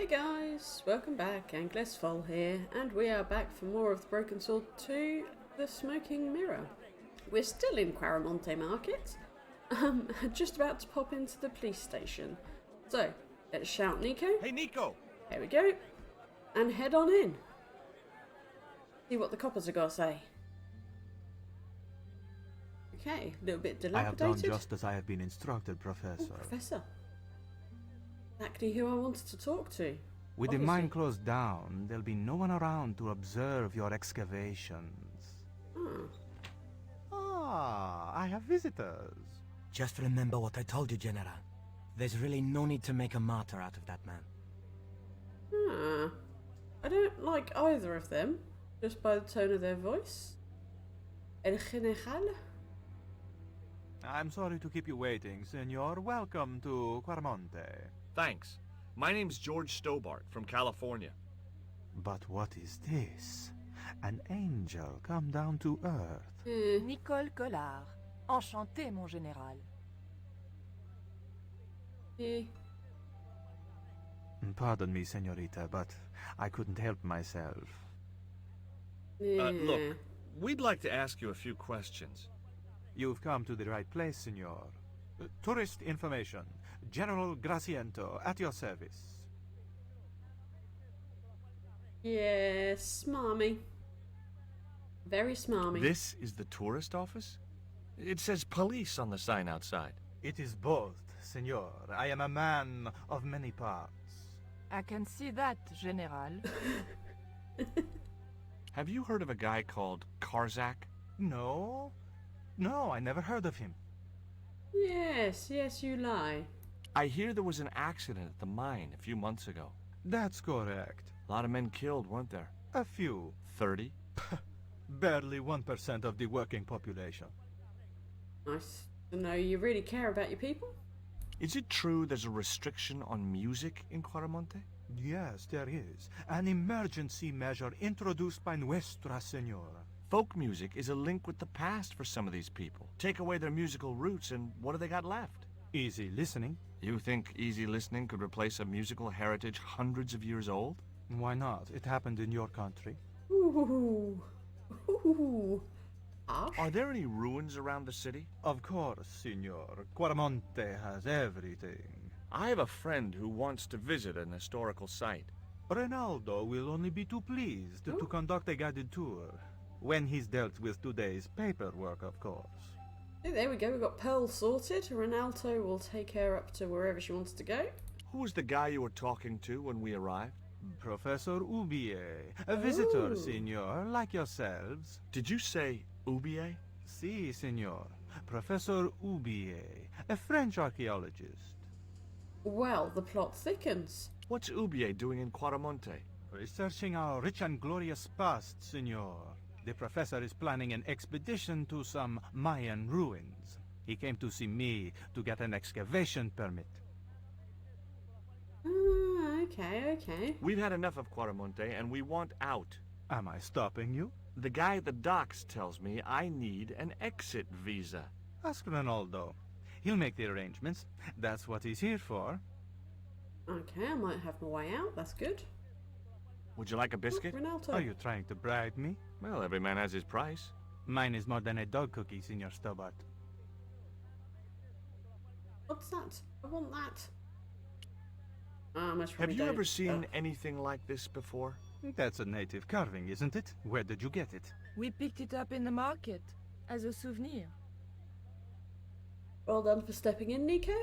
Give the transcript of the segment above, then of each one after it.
Hey guys, welcome back, Anglaisefolle here, and we are back for more of the Broken Sword 2, The Smoking Mirror. We're still in Quaramonte Market, just about to pop into the police station. So, let's shout Nico. Hey Nico! There we go. And head on in. See what the coppers are got to say. Okay, a little bit dilapidated. I have done just as I have been instructed, Professor. Ooh, Professor. Exactly who I wanted to talk to. With obviously. the mine closed down, there'll be no one around to observe your excavations. Ah, I have visitors. Just remember what I told you, General. There's really no need to make a martyr out of that man. I don't like either of them, just by the tone of their voice. El General? I'm sorry to keep you waiting, Senor. Welcome to Quaramonte. Thanks. My name's George Stobart from California. But what is this? An angel come down to earth. Nicole Collard. Enchanté, mon général. Pardon me, Senorita, but I couldn't help myself. Look, we'd like to ask you a few questions. You've come to the right place, Senor. Tourist information. General Graciento, at your service. Yes, smarmy. Very smarmy. This is the tourist office? It says police on the sign outside. It is both, Senor. I am a man of many parts. I can see that, General. Have you heard of a guy called Karzak? No? No, I never heard of him. Yes, you lie. I hear there was an accident at the mine a few months ago. That's correct. A lot of men killed, weren't there? A few. 30? Barely 1% of the working population. Nice to know you really care about your people. Is it true there's a restriction on music in Quaramonte? Yes, there is. An emergency measure introduced by Nuestra Senora. Folk music is a link with the past for some of these people. Take away their musical roots and what do they got left? Easy listening. You think easy listening could replace a musical heritage hundreds of years old? Why not? It happened in your country. Ooh. Harsh. Are there any ruins around the city? Of course, Senor. Quaramonte has everything. I have a friend who wants to visit an historical site. Ronaldo will only be too pleased to conduct a guided tour. When he's dealt with today's paperwork, of course. Oh, there we go, we've got Pearl sorted. Ronaldo will take her up to wherever she wants to go. Who was the guy you were talking to when we arrived? Professor Ubier, a visitor, Senor, like yourselves. Did you say Ubier? Si, Senor. Professor Ubier, a French archaeologist. Well, the plot thickens. What's Ubier doing in Quaramonte? Researching our rich and glorious past, Senor. The professor is planning an expedition to some Mayan ruins. He came to see me to get an excavation permit. Okay. We've had enough of Quaramonte and we want out. Am I stopping you? The guy at the docks tells me I need an exit visa. Ask Ronaldo. He'll make the arrangements. That's what he's here for. Okay, I might have my way out, that's good. Would you like a biscuit? Ronaldo. Are you trying to bribe me? Well, every man has his price. Mine is more than a dog cookie, Senor Stobart. What's that? I want that. Most Have probably you don't. ever seen anything like this before? That's a native carving, isn't it? Where did you get it? We picked it up in the market as a souvenir. Well done for stepping in, Nico.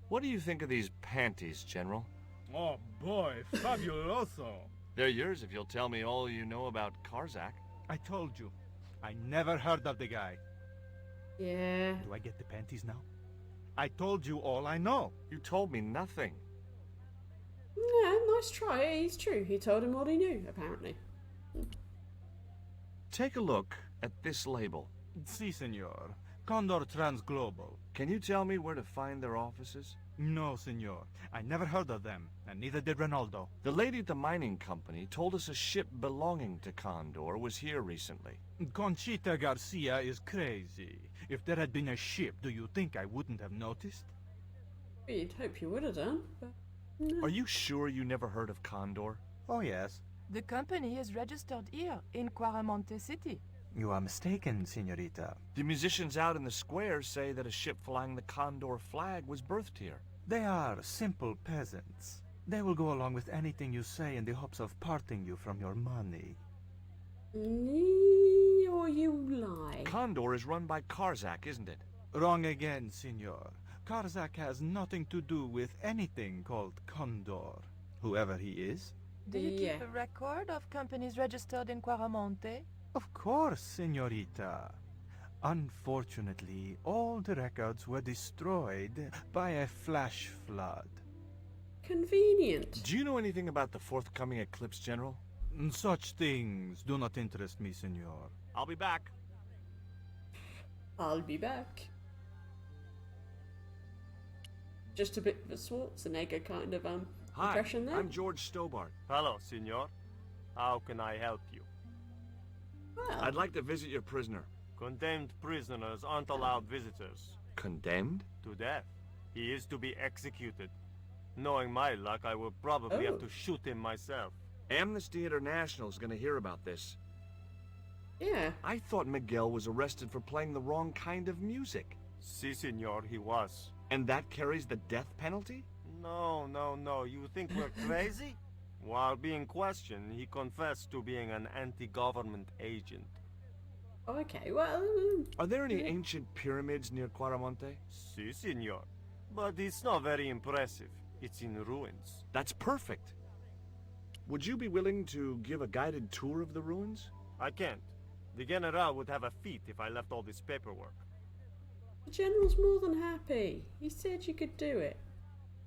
What do you think of these panties, General? Oh boy, fabuloso! They're yours if you'll tell me all you know about Karzak. I told you. I never heard of the guy. Yeah. Do I get the panties now? I told you all I know. You told me nothing. Yeah, nice try. It's true. He told him what he knew, apparently. Take a look at this label. Si, senor. Condor Transglobal. Can you tell me where to find their offices? No, senor. I never heard of them, and neither did Ronaldo. The lady at the mining company told us a ship belonging to Condor was here recently. Conchita Garcia is crazy. If there had been a ship, do you think I wouldn't have noticed? You'd hope you would have done, but... Are you sure you never heard of Condor? Oh, yes. The company is registered here in Quaramonte City. You are mistaken, senorita. The musicians out in the square say that a ship flying the Condor flag was birthed here. They are simple peasants. They will go along with anything you say in the hopes of parting you from your money. Or you lie. Condor is run by Karzak, isn't it? Wrong again, senor. Karzak has nothing to do with anything called Condor, whoever he is. Do you Yeah. keep a record of companies registered in Quaramonte? Of course, senorita. Unfortunately, all the records were destroyed by a flash flood. Convenient. Do you know anything about the forthcoming eclipse, General? Such things do not interest me, senor. I'll be back. I'll be back. Just a bit of a Schwarzenegger kind of Hi, impression there. I'm George Stobart. Hello, Senor. How can I help you? Well, I'd like to visit your prisoner. Condemned prisoners aren't allowed visitors. Condemned? To death. He is to be executed. Knowing my luck, I will probably have to shoot him myself. Amnesty International's gonna hear about this. yeah. I thought Miguel was arrested for playing the wrong kind of music. Si, Senor, he was. And that carries the death penalty? No. You think we're crazy? While being questioned, he confessed to being an anti-government agent. Okay, well... Are there any ancient pyramids near Quaramonte? Si, Senor. But it's not very impressive. It's in ruins. That's perfect. Would you be willing to give a guided tour of the ruins? I can't. The General would have a fit if I left all this paperwork. The General's more than happy. He said you could do it.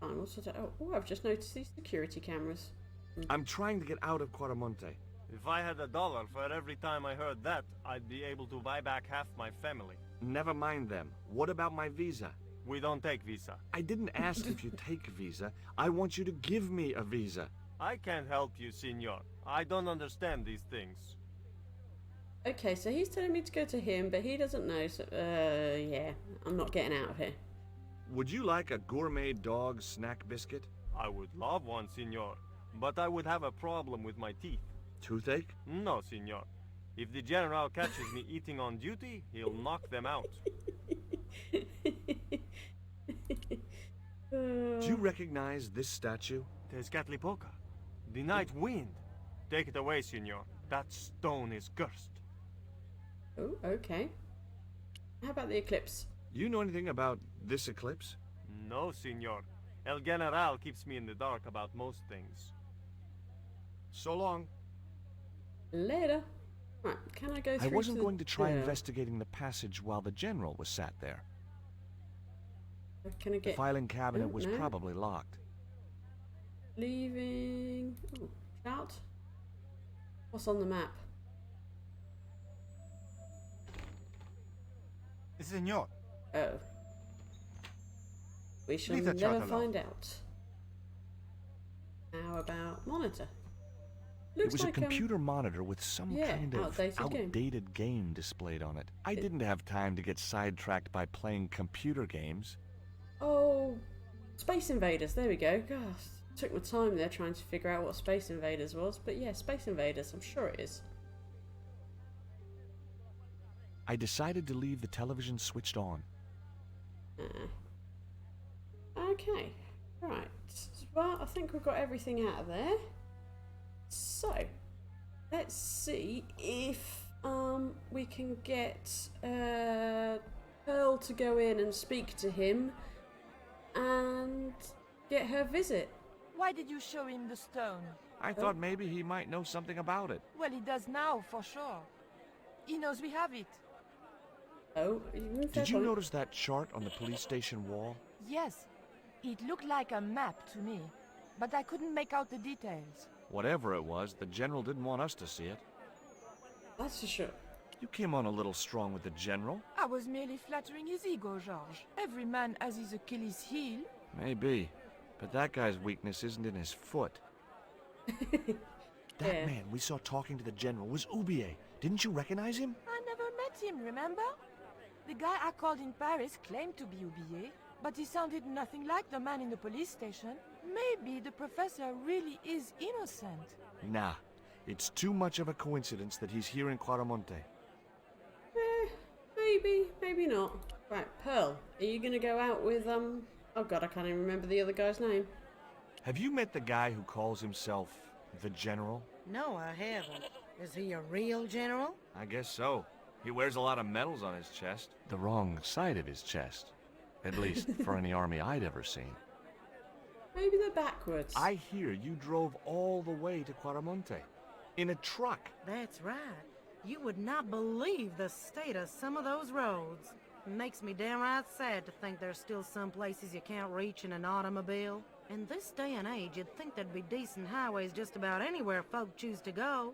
Fine, what's it? Oh, I've just noticed these security cameras. I'm trying to get out of Quaramonte. If I had $1 for every time I heard that, I'd be able to buy back half my family. Never mind them. What about my visa? We don't take visa. I didn't ask if you take a visa. I want you to give me a visa. I can't help you, Senor. I don't understand these things. Okay, so he's telling me to go to him, but he doesn't know, so, yeah, I'm not getting out of here. Would you like a gourmet dog snack biscuit? I would love one, Senor. But I would have a problem with my teeth. Toothache? No, Senor. If the General catches me eating on duty, he'll knock them out. Do you recognize this statue? Tezcatlipoca. The night wind. Take it away, Senor. That stone is cursed. Oh, okay. How about the eclipse? You know anything about this eclipse? No, Senor. El General keeps me in the dark about most things. So long. Later. Right, can I go through I wasn't to going to try the- investigating the passage while the general was sat there. Can I The get... filing cabinet Oh, was no. probably locked. Leaving... Oh, shout. What's on the map? Senor, Oh. We shall Leave the chat never alone. find out. How about monitor? It Looks was like a computer monitor with some yeah, kind of outdated game. game displayed on it. I didn't have time to get sidetracked by playing computer games. Oh, Space Invaders. There we go. Gosh, took my time there trying to figure out what Space Invaders was, but yeah, Space Invaders. I'm sure it is. I decided to leave the television switched on. Okay, right. Well, I think we've got everything out of there. So, let's see if we can get Earl to go in and speak to him and get her visit. Why did you show him the stone? I thought maybe he might know something about it. Well, he does now, for sure. He knows we have it. Oh, Did you notice that chart on the police station wall? Yes, it looked like a map to me, but I couldn't make out the details. Whatever it was, the general didn't want us to see it. That's for sure. You came on a little strong with the general. I was merely flattering his ego, George. Every man has his Achilles heel. Maybe. But that guy's weakness isn't in his foot. That Yeah. man we saw talking to the general was Ubier. Didn't you recognize him? I never met him, remember? The guy I called in Paris claimed to be Oublié. But he sounded nothing like the man in the police station. Maybe the professor really is innocent. Nah, it's too much of a coincidence that he's here in Quaramonte. Maybe, maybe not. Right, Pearl, are you gonna go out with, oh god, I can't even remember the other guy's name. Have you met the guy who calls himself the General? No, I haven't. Is he a real general? I guess so. He wears a lot of medals on his chest. The wrong side of his chest. At least for any army I'd ever seen. Maybe they're backwards. I hear you drove all the way to Quaramonte. In a truck. That's right. You would not believe the state of some of those roads. It makes me downright sad to think there's still some places you can't reach in an automobile. In this day and age, you'd think there'd be decent highways just about anywhere folk choose to go.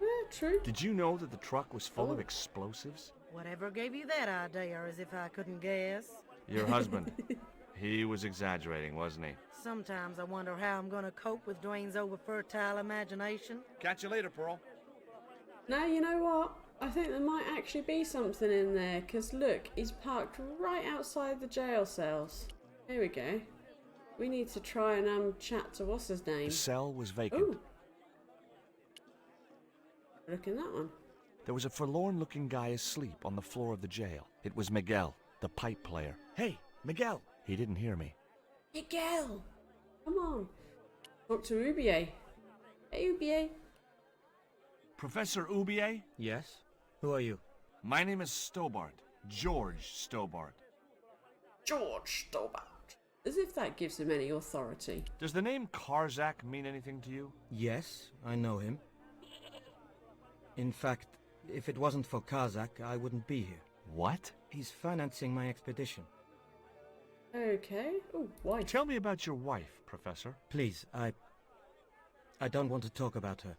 Yeah, true. Did you know that the truck was full of explosives? Whatever gave you that idea, as if I couldn't guess? Your husband. He was exaggerating, wasn't he? Sometimes I wonder how I'm gonna cope with Dwayne's over-fertile imagination. Catch you later, Pearl. Now, you know what? I think there might actually be something in there, because look, he's parked right outside the jail cells. Here we go. We need to try and chat to what's his name. The cell was vacant. Ooh. Look in that one. There was a forlorn-looking guy asleep on the floor of the jail. It was Miguel, the pipe player. Hey, Miguel! He didn't hear me. Miguel! Come on. Talk to Ubier. Hey, Ubier. Professor Ubier? Yes? Who are you? My name is Stobart. George Stobart. George Stobart. As if that gives him any authority. Does the name Karzak mean anything to you? Yes, I know him. In fact, if it wasn't for Kazak, I wouldn't be here. What? He's financing my expedition. Okay. Oh, why? Tell me about your wife, Professor. Please, I don't want to talk about her.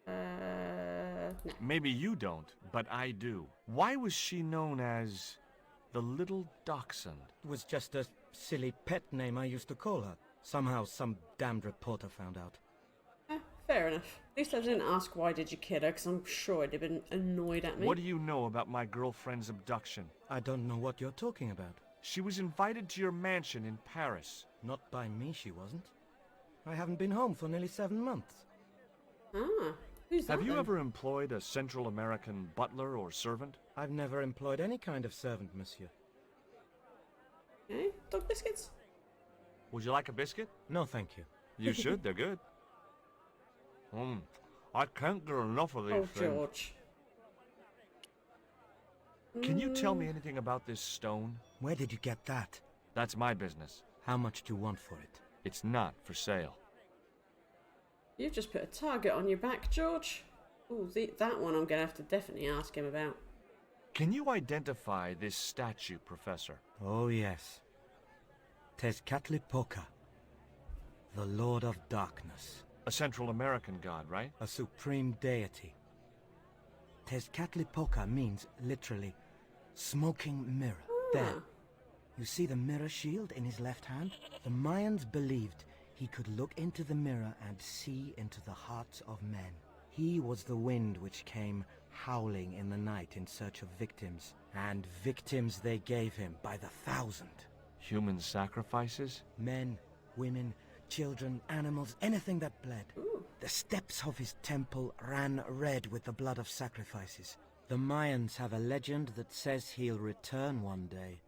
No. Maybe you don't, but I do. Why was she known as the Little Dachshund? It was just a silly pet name I used to call her. Somehow some damned reporter found out. Fair enough. At least I didn't ask why did you kid her, because I'm sure I'd have been annoyed at me. What do you know about my girlfriend's abduction? I don't know what you're talking about. She was invited to your mansion in Paris. Not by me, she wasn't. I haven't been home for nearly 7 months. Ah, who's that Have you then? ever employed a Central American butler or servant? I've never employed any kind of servant, monsieur. Okay, dog biscuits? Would you like a biscuit? No, thank you. You should, they're good. I can't get enough of these Oh, things. George. Can you tell me anything about this stone? Where did you get that? That's my business. How much do you want for it? It's not for sale. You've just put a target on your back, George. Oh, that one I'm going to have to definitely ask him about. Can you identify this statue, Professor? Oh, yes. Tezcatlipoca, the Lord of Darkness. A Central American god, right? A supreme deity. Tezcatlipoca means, literally, smoking mirror. There. You see the mirror shield in his left hand? The Mayans believed he could look into the mirror and see into the hearts of men. He was the wind which came howling in the night in search of victims. And victims they gave him by the thousand. Human sacrifices? Men, women, children, animals, anything that bled. Ooh. The steps of his temple ran red with the blood of sacrifices. The Mayans have a legend that says he'll return one day.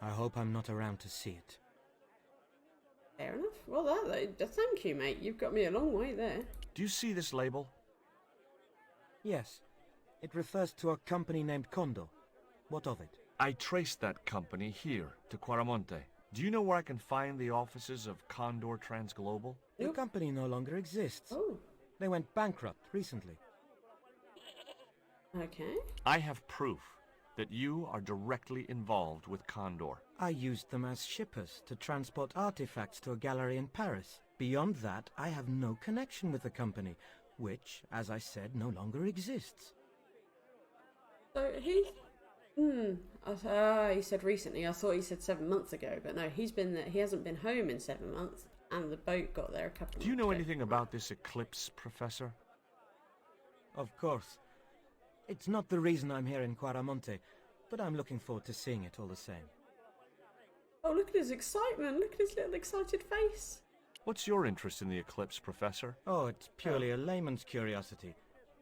I hope I'm not around to see it. Fair enough. Well, thank you, mate. You've got me a long way there. Do you see this label? Yes, it refers to a company named Condor. What of it? I traced that company here to Quaramonte. Do you know where I can find the offices of Condor Transglobal? The Nope. company no longer exists. Oh, They went bankrupt recently. okay. I have proof that you are directly involved with Condor. I used them as shippers to transport artifacts to a gallery in Paris. Beyond that, I have no connection with the company, which, as I said, no longer exists. So he said recently. I thought he said 7 months ago, but no, he hasn't been home in 7 months, and the boat got there a couple of Do you know months ago. anything about this eclipse, Professor? Of course. It's not the reason I'm here in Quaramonte. but I'm looking forward to seeing it all the same. Oh, look at his excitement. Look at his little excited face. What's your interest in the eclipse, Professor? Oh, it's purely a layman's curiosity.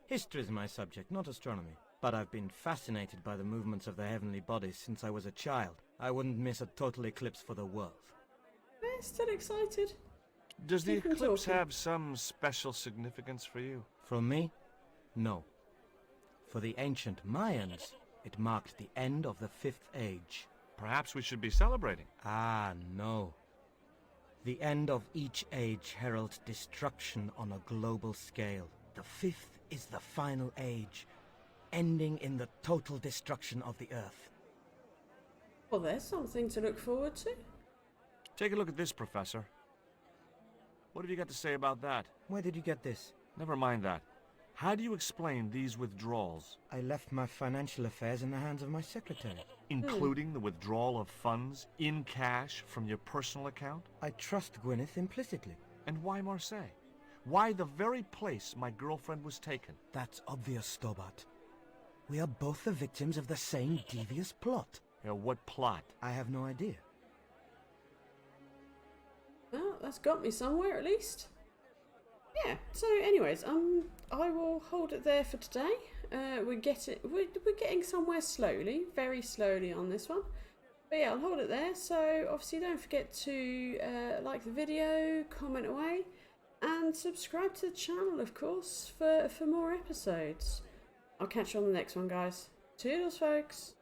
History is my subject, not astronomy. But I've been fascinated by the movements of the heavenly bodies since I was a child. I wouldn't miss a total eclipse for the world. Still excited. Does the Keep him eclipse talking. have some special significance for you? From me? No. For the ancient Mayans, it marked the end of the Fifth Age. Perhaps we should be celebrating. Ah, no. The end of each age heralds destruction on a global scale. The fifth is the final age, ending in the total destruction of the Earth. Well, there's something to look forward to. Take a look at this, Professor. What have you got to say about that? Where did you get this? Never mind that. How do you explain these withdrawals? I left my financial affairs in the hands of my secretary. Including the withdrawal of funds in cash from your personal account? I trust Gwyneth implicitly. And why Marseille? Why the very place my girlfriend was taken? That's obvious, Stobart. We are both the victims of the same devious plot. What plot? I have no idea. Well, that's got me somewhere at least. Yeah, so anyways, I will hold it there for today. We're getting somewhere slowly, very slowly on this one. But yeah, I'll hold it there. So obviously don't forget to like the video, comment away, and subscribe to the channel, of course, for more episodes. I'll catch you on the next one, guys. Toodles, folks.